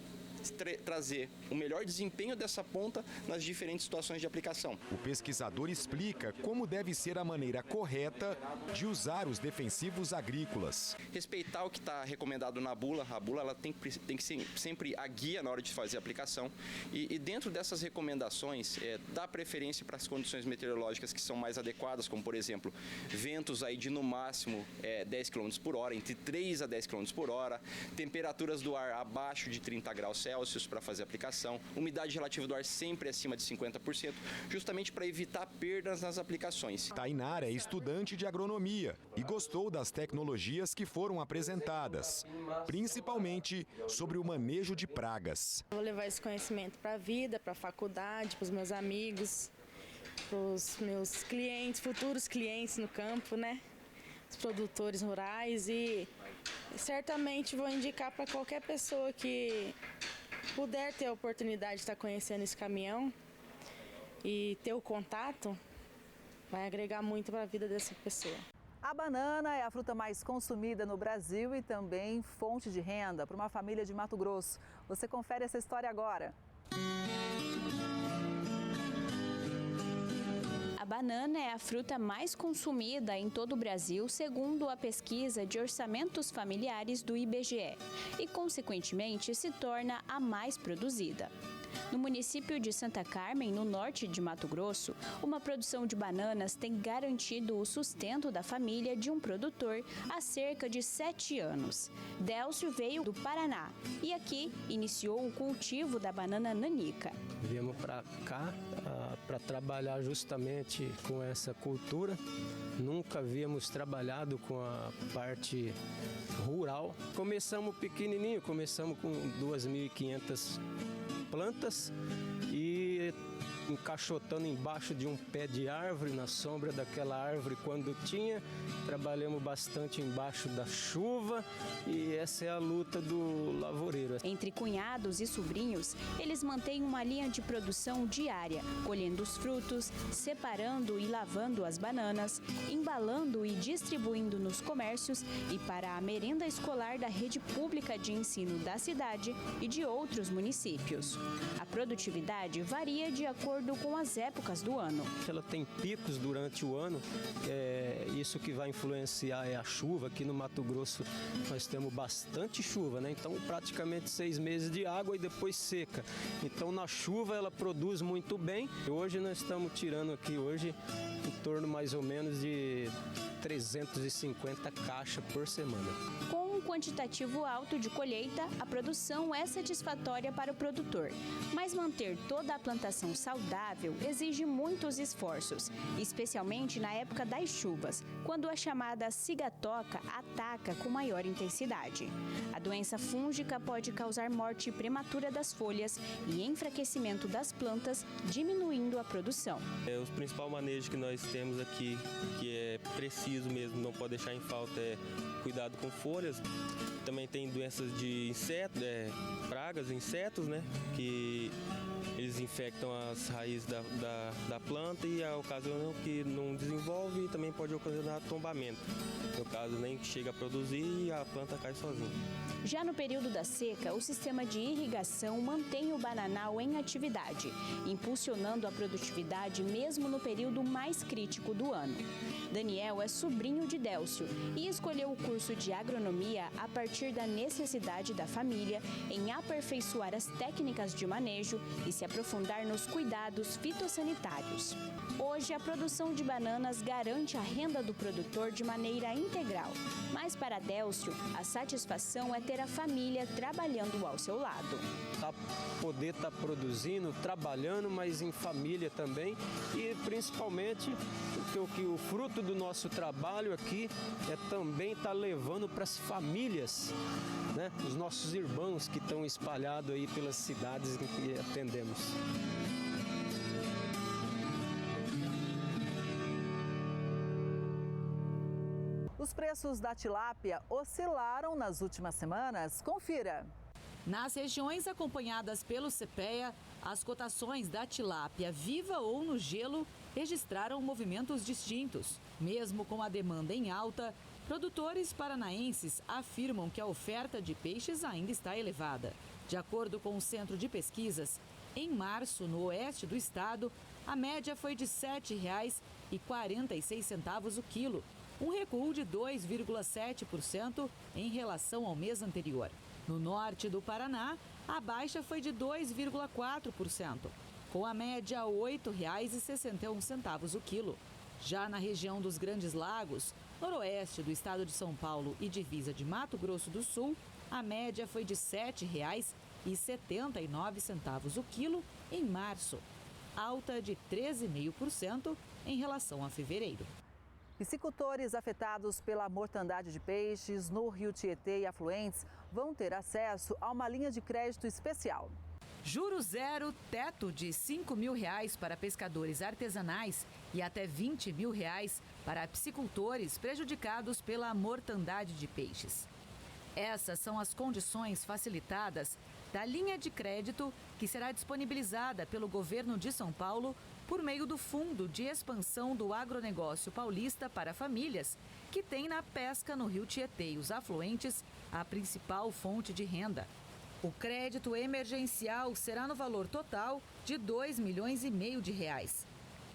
trazer o melhor desempenho dessa ponta nas diferentes situações de aplicação. O pesquisador explica como deve ser a maneira correta de usar os defensivos agrícolas. Respeitar o que está recomendado na bula. A bula ela tem que ser sempre a guia na hora de fazer a aplicação. E dentro dessas recomendações, dá preferência para as condições meteorológicas que são mais adequadas, como por exemplo, ventos aí de no máximo 10 km por hora, entre 3 a 10 km por hora, temperaturas do ar abaixo de 30 graus Celsius. Celsius para fazer a aplicação, umidade relativa do ar sempre acima de 50%, justamente para evitar perdas nas aplicações. Tainara é estudante de agronomia e gostou das tecnologias que foram apresentadas, principalmente sobre o manejo de pragas. Vou levar esse conhecimento para a vida, para a faculdade, para os meus amigos, para os meus clientes, futuros clientes no campo, né? Os produtores rurais, e certamente vou indicar para qualquer pessoa que puder ter a oportunidade de estar conhecendo esse caminhão e ter o contato, vai agregar muito para a vida dessa pessoa. A banana é a fruta mais consumida no Brasil e também fonte de renda para uma família de Mato Grosso. Você confere essa história agora. A banana é a fruta mais consumida em todo o Brasil, segundo a pesquisa de orçamentos familiares do IBGE, e, consequentemente, se torna a mais produzida. No município de Santa Carmen, no norte de Mato Grosso, uma produção de bananas tem garantido o sustento da família de um produtor há cerca de 7 anos. Délcio veio do Paraná e aqui iniciou o cultivo da banana nanica. Viemos para cá para trabalhar justamente com essa cultura. Nunca havíamos trabalhado com a parte rural. Começamos pequenininho, começamos com 2.500 plantas e encaixotando embaixo de um pé de árvore, na sombra daquela árvore quando tinha. Trabalhamos bastante embaixo da chuva e essa é a luta do lavoureiro. Entre cunhados e sobrinhos, eles mantêm uma linha de produção diária, colhendo os frutos, separando e lavando as bananas, embalando e distribuindo nos comércios e para a merenda escolar da rede pública de ensino da cidade e de outros municípios. A produtividade varia de acordo com as épocas do ano. Ela tem picos durante o ano, isso que vai influenciar é a chuva. Aqui no Mato Grosso nós temos bastante chuva, né? Então praticamente 6 meses de água e depois seca. Então na chuva ela produz muito bem. Hoje nós estamos tirando aqui hoje em torno mais ou menos de 350 caixas por semana. Com um quantitativo alto de colheita, a produção é satisfatória para o produtor. Mas manter toda a plantação saudável exige muitos esforços, especialmente na época das chuvas, quando a chamada cigatoca ataca com maior intensidade. A doença fúngica pode causar morte prematura das folhas e enfraquecimento das plantas, diminuindo a produção. O principal manejo que nós temos aqui, que é preciso mesmo, não pode deixar em falta, é cuidado com folhas. Também tem doenças de insetos, pragas, insetos, né? Que eles infectam as raízes da planta e ocasionam que não desenvolve e também pode ocasionar tombamento. No caso, nem chega a produzir e a planta cai sozinha. Já no período da seca, o sistema de irrigação mantém o bananal em atividade, impulsionando a produtividade mesmo no período mais crítico do ano. Daniel é sobrinho de Délcio e escolheu o curso de agronomia a partir da necessidade da família em aperfeiçoar as técnicas de manejo e se aprofundar nos cuidados fitossanitários. Hoje, a produção de bananas garante a renda do produtor de maneira integral. Mas para Délcio, a satisfação é ter a família trabalhando ao seu lado. Poder estar produzindo, trabalhando, mas em família também, e principalmente porque o fruto do nosso trabalho aqui é também estar levando para as famílias, né? Os nossos irmãos que estão espalhados aí pelas cidades em que atendemos. Os preços da tilápia oscilaram nas últimas semanas. Confira. Nas regiões acompanhadas pelo CPEA, as cotações da tilápia viva ou no gelo registraram movimentos distintos. Mesmo com a demanda em alta, produtores paranaenses afirmam que a oferta de peixes ainda está elevada. De acordo com o Centro de Pesquisas, em março, no oeste do estado, a média foi de R$ 7,46 o quilo, um recuo de 2,7% em relação ao mês anterior. No norte do Paraná, a baixa foi de 2,4%, com a média R$ 8,61 o quilo. Já na região dos Grandes Lagos, noroeste do estado de São Paulo e divisa de Mato Grosso do Sul, a média foi de R$ 7,00 o quilo em março, alta de 13,5% em relação a fevereiro. Piscicultores afetados pela mortandade de peixes no Rio Tietê e afluentes vão ter acesso a uma linha de crédito especial. Juro zero, teto de R$ 5.000 para pescadores artesanais e até R$ 20.000 para piscicultores prejudicados pela mortandade de peixes. Essas são as condições facilitadas da linha de crédito que será disponibilizada pelo governo de São Paulo por meio do Fundo de Expansão do Agronegócio Paulista para Famílias, que tem na pesca no Rio Tietê e os afluentes a principal fonte de renda. O crédito emergencial será no valor total de R$ 2,5 milhões.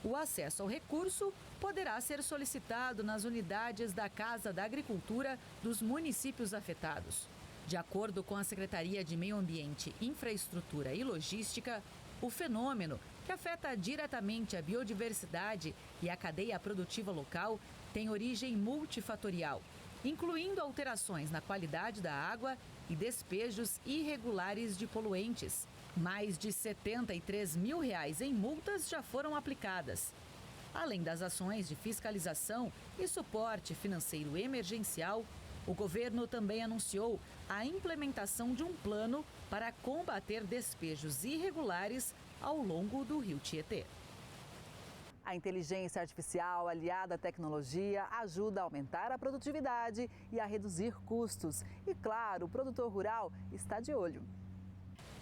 O acesso ao recurso poderá ser solicitado nas unidades da Casa da Agricultura dos municípios afetados. De acordo com a Secretaria de Meio Ambiente, Infraestrutura e Logística, o fenômeno, que afeta diretamente a biodiversidade e a cadeia produtiva local, tem origem multifatorial, incluindo alterações na qualidade da água e despejos irregulares de poluentes. Mais de R$ 73 mil em multas já foram aplicadas. Além das ações de fiscalização e suporte financeiro emergencial, o governo também anunciou a implementação de um plano para combater despejos irregulares ao longo do Rio Tietê. A inteligência artificial aliada à tecnologia ajuda a aumentar a produtividade e a reduzir custos. E, claro, o produtor rural está de olho.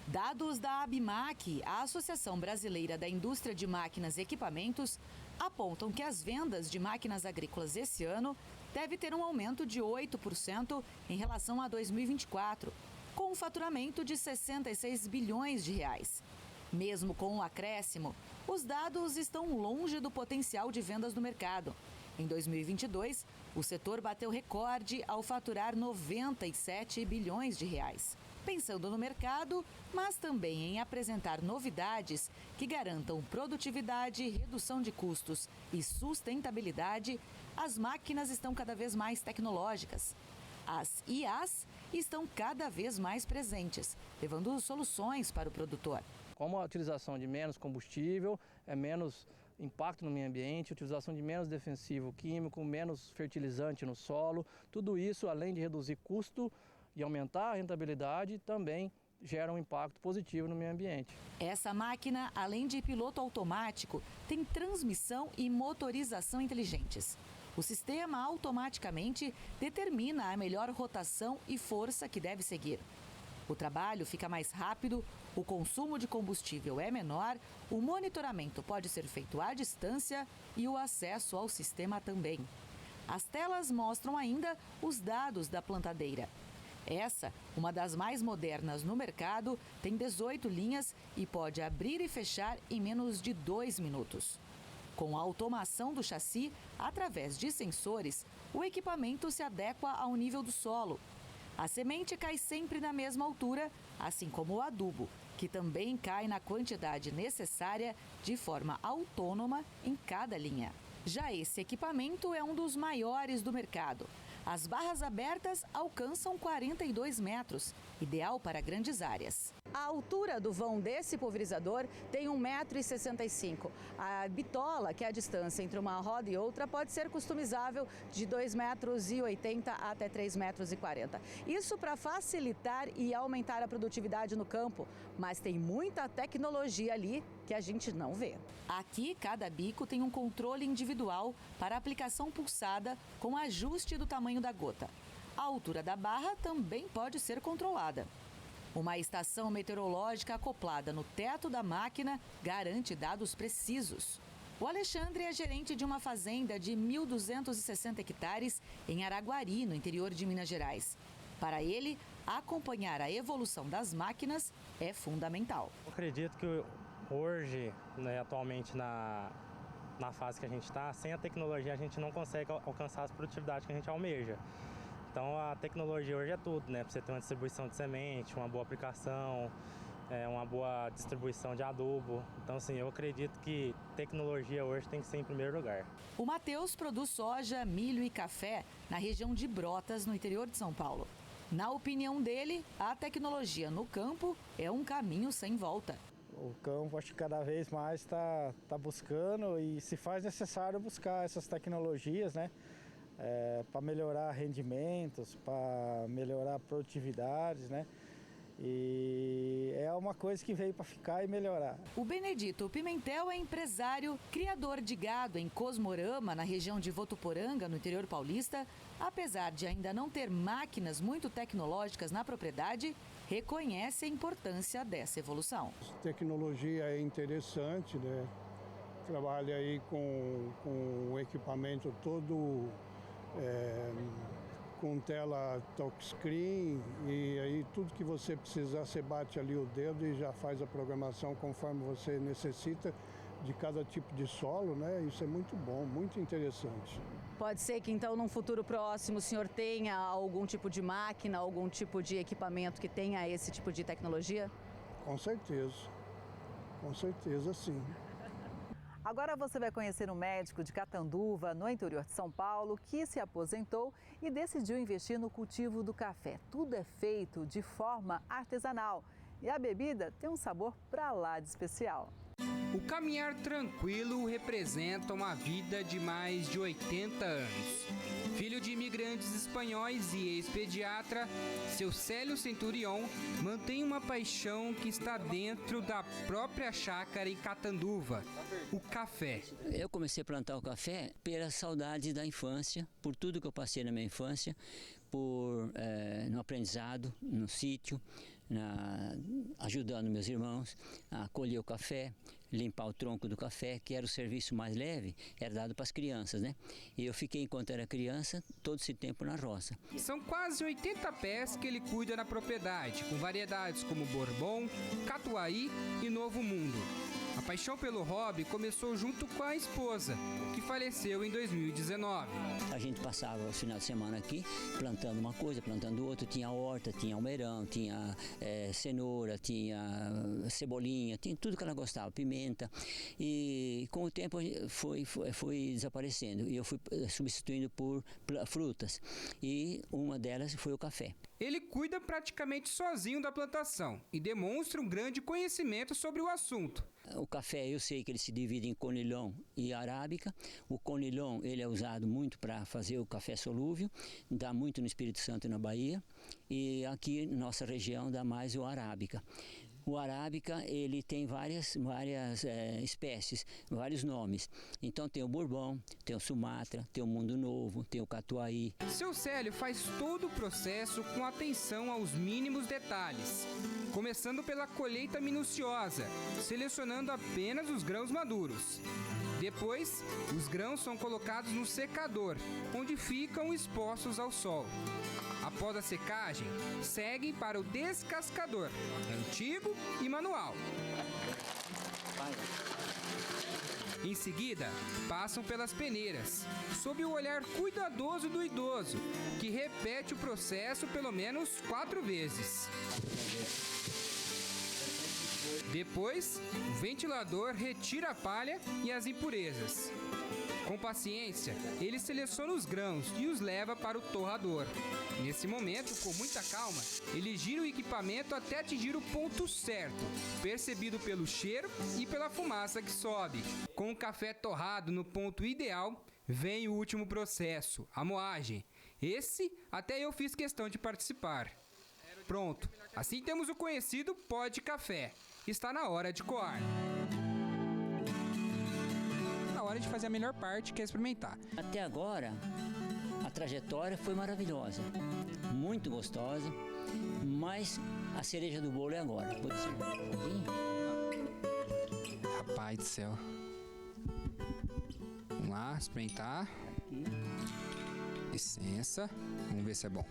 Dados da ABMAQ, a Associação Brasileira da Indústria de Máquinas e Equipamentos, apontam que as vendas de máquinas agrícolas esse ano devem ter um aumento de 8% em relação a 2024, com um faturamento de R$ 66 bilhões. Mesmo com o acréscimo, os dados estão longe do potencial de vendas no mercado. Em 2022, o setor bateu recorde ao faturar R$ 97 bilhões. Pensando no mercado, mas também em apresentar novidades que garantam produtividade, redução de custos e sustentabilidade, as máquinas estão cada vez mais tecnológicas. As IAs estão cada vez mais presentes, levando soluções para o produtor. Como a utilização de menos combustível, menos impacto no meio ambiente, utilização de menos defensivo químico, menos fertilizante no solo, tudo isso, além de reduzir custo e aumentar a rentabilidade, também gera um impacto positivo no meio ambiente. Essa máquina, além de piloto automático, tem transmissão e motorização inteligentes. O sistema automaticamente determina a melhor rotação e força que deve seguir. O trabalho fica mais rápido, o consumo de combustível é menor, o monitoramento pode ser feito à distância e o acesso ao sistema também. As telas mostram ainda os dados da plantadeira. Essa, uma das mais modernas no mercado, tem 18 linhas e pode abrir e fechar em menos de 2 minutos. Com a automação do chassi, através de sensores, o equipamento se adequa ao nível do solo. A semente cai sempre na mesma altura, assim como o adubo, que também cai na quantidade necessária de forma autônoma em cada linha. Já esse equipamento é um dos maiores do mercado. As barras abertas alcançam 42 metros, ideal para grandes áreas. A altura do vão desse pulverizador tem 1,65 m. A bitola, que é a distância entre uma roda e outra, pode ser customizável de 2,80 m até 3,40 m. Isso para facilitar e aumentar a produtividade no campo, mas tem muita tecnologia ali que a gente não vê. Aqui, cada bico tem um controle individual para aplicação pulsada com ajuste do tamanho da gota. A altura da barra também pode ser controlada. Uma estação meteorológica acoplada no teto da máquina garante dados precisos. O Alexandre é gerente de uma fazenda de 1.260 hectares em Araguari, no interior de Minas Gerais. Para ele, acompanhar a evolução das máquinas é fundamental. Eu acredito que hoje, atualmente na fase que a gente está, sem a tecnologia a gente não consegue alcançar as produtividades que a gente almeja. Então a tecnologia hoje é tudo, né? Para você ter uma distribuição de semente, uma boa aplicação, uma boa distribuição de adubo. Então assim, eu acredito que tecnologia hoje tem que ser em primeiro lugar. O Matheus produz soja, milho e café na região de Brotas, no interior de São Paulo. Na opinião dele, a tecnologia no campo é um caminho sem volta. O campo, acho que cada vez mais está buscando e se faz necessário buscar essas tecnologias, né? Para melhorar rendimentos, para melhorar produtividades, né? E é uma coisa que veio para ficar e melhorar. O Benedito Pimentel é empresário, criador de gado em Cosmorama, na região de Votuporanga, no interior paulista. Apesar de ainda não ter máquinas muito tecnológicas na propriedade, reconhece a importância dessa evolução. A tecnologia é interessante, né? Trabalha aí com o equipamento todo com tela touchscreen, e aí tudo que você precisar, você bate ali o dedo e já faz a programação conforme você necessita de cada tipo de solo, né? Isso é muito bom, muito interessante. Pode ser que então num futuro próximo o senhor tenha algum tipo de máquina, algum tipo de equipamento que tenha esse tipo de tecnologia? Com certeza sim. Agora você vai conhecer um médico de Catanduva, no interior de São Paulo, que se aposentou e decidiu investir no cultivo do café. Tudo é feito de forma artesanal e a bebida tem um sabor pra lá de especial. O caminhar tranquilo representa uma vida de mais de 80 anos. Filho de imigrantes espanhóis e ex-pediatra, seu Célio Centurion mantém uma paixão que está dentro da própria chácara em Catanduva, o café. Eu comecei a plantar o café pela saudade da infância, por tudo que eu passei na minha infância, no aprendizado, no sítio, ajudando meus irmãos a colher o café, limpar o tronco do café, que era o serviço mais leve, era dado para as crianças, né? E eu fiquei, enquanto era criança, todo esse tempo na roça. São quase 80 pés que ele cuida na propriedade, com variedades como Bourbon, Catuai e Novo Mundo. A paixão pelo hobby começou junto com a esposa, que faleceu em 2019. A gente passava os finais de semana aqui, plantando uma coisa, plantando outra. Tinha horta, tinha almeirão, tinha cenoura, tinha cebolinha, tinha tudo que ela gostava, pimenta. E com o tempo foi desaparecendo e eu fui substituindo por frutas. E uma delas foi o café. Ele cuida praticamente sozinho da plantação e demonstra um grande conhecimento sobre o assunto. O café, eu sei que ele se divide em conilon e arábica. O conilon, ele é usado muito para fazer o café solúvel, dá muito no Espírito Santo e na Bahia. E aqui, na nossa região, dá mais o arábica. O arábica, ele tem várias espécies, vários nomes. Então tem o Bourbon, tem o Sumatra, tem o Mundo Novo, tem o Catuai. Seu Célio faz todo o processo com atenção aos mínimos detalhes. Começando pela colheita minuciosa, selecionando apenas os grãos maduros. Depois, os grãos são colocados no secador, onde ficam expostos ao sol. Após a secagem, seguem para o descascador, antigo e manual. Em seguida, passam pelas peneiras, sob o olhar cuidadoso do idoso, que repete o processo pelo menos 4 vezes. Depois, o ventilador retira a palha e as impurezas. Com paciência, ele seleciona os grãos e os leva para o torrador. Nesse momento, com muita calma, ele gira o equipamento até atingir o ponto certo, percebido pelo cheiro e pela fumaça que sobe. Com o café torrado no ponto ideal, vem o último processo, a moagem. Esse, até eu fiz questão de participar. Pronto, assim temos o conhecido pó de café. Está na hora de coar. Na hora de fazer a melhor parte, que é experimentar. Até agora, a trajetória foi maravilhosa, muito gostosa, mas a cereja do bolo é agora. Vou dizer um pouquinho. Rapaz do céu. Vamos lá, experimentar. Licença, vamos ver se é bom.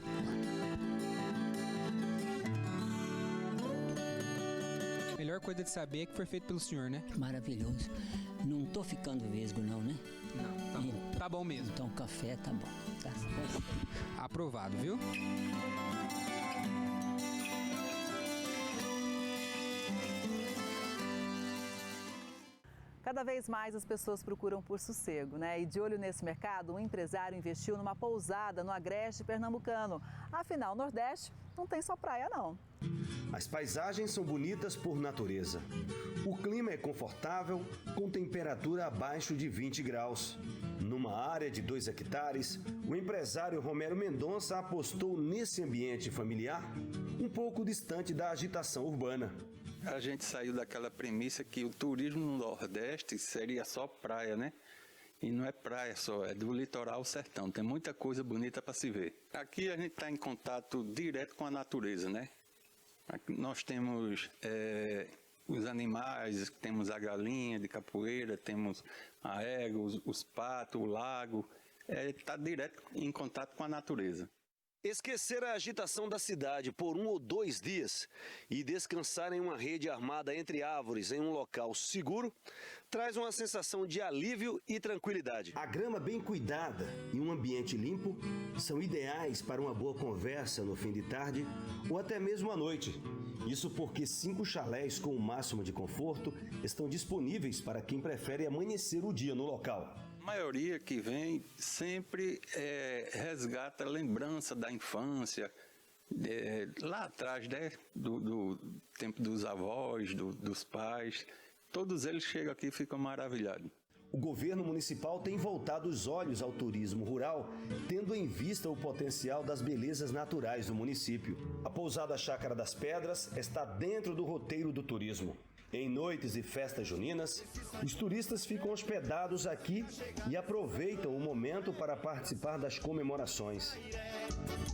Melhor coisa de saber é que foi feito pelo senhor, né? Maravilhoso. Não tô ficando vesgo não, né? Não, tá bom. Tá bom mesmo. Então o café tá bom. Tá. Aprovado, viu? Cada vez mais as pessoas procuram por sossego, né? E de olho nesse mercado, um empresário investiu numa pousada no agreste pernambucano. Afinal, o Nordeste não tem só praia, não. As paisagens são bonitas por natureza. O clima é confortável, com temperatura abaixo de 20 graus. Numa área de 2 hectares, o empresário Romero Mendonça apostou nesse ambiente familiar, um pouco distante da agitação urbana. A gente saiu daquela premissa que o turismo no Nordeste seria só praia, né? E não é praia só, é do litoral ao sertão. Tem muita coisa bonita para se ver. Aqui a gente está em contato direto com a natureza, né? Aqui nós temos os animais, temos a galinha de capoeira, temos a égua, os patos, o lago. Está direto em contato com a natureza. Esquecer a agitação da cidade por 1 ou 2 dias e descansar em uma rede armada entre árvores em um local seguro traz uma sensação de alívio e tranquilidade. A grama bem cuidada e um ambiente limpo são ideais para uma boa conversa no fim de tarde ou até mesmo à noite. Isso porque 5 chalés com o máximo de conforto estão disponíveis para quem prefere amanhecer o dia no local. A maioria que vem sempre resgata a lembrança da infância, lá atrás, né, do tempo dos avós, dos pais. Todos eles chegam aqui e ficam maravilhados. O governo municipal tem voltado os olhos ao turismo rural, tendo em vista o potencial das belezas naturais do município. A pousada Chácara das Pedras está dentro do roteiro do turismo. Em noites e festas juninas, os turistas ficam hospedados aqui e aproveitam o momento para participar das comemorações.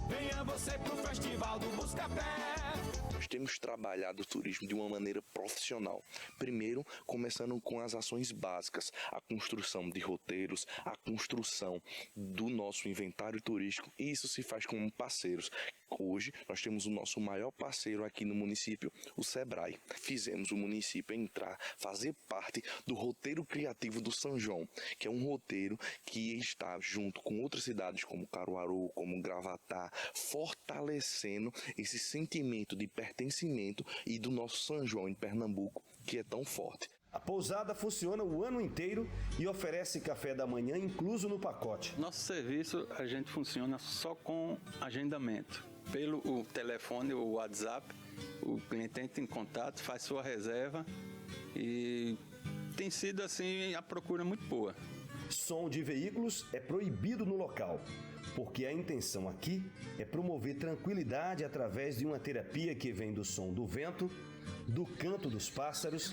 Venha você pro Festival do Buscapé. Nós temos trabalhado o turismo de uma maneira profissional. Primeiro, começando com as ações básicas, a construção de roteiros, a construção do nosso inventário turístico, e isso se faz com parceiros. Hoje, nós temos o nosso maior parceiro aqui no município, o Sebrae. Fizemos o município entrar, fazer parte do roteiro criativo do São João, que é um roteiro que está junto com outras cidades como Caruaru, como Gravatá, fortalecendo esse sentimento de pertencimento e do nosso São João em Pernambuco, que é tão forte. A pousada funciona o ano inteiro e oferece café da manhã incluso no pacote. Nosso serviço, a gente funciona só com agendamento. Pelo o telefone ou WhatsApp, o cliente entra em contato, faz sua reserva e tem sido assim a procura muito boa. Som de veículos é proibido no local, porque a intenção aqui é promover tranquilidade através de uma terapia que vem do som do vento, do canto dos pássaros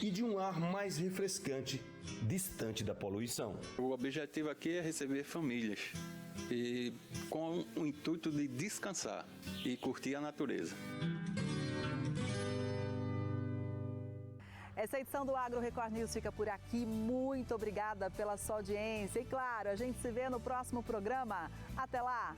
e de um ar mais refrescante, distante da poluição. O objetivo aqui é receber famílias e com o intuito de descansar e curtir a natureza. Essa edição do Agro Record News fica por aqui. Muito obrigada pela sua audiência. E claro, a gente se vê no próximo programa. Até lá!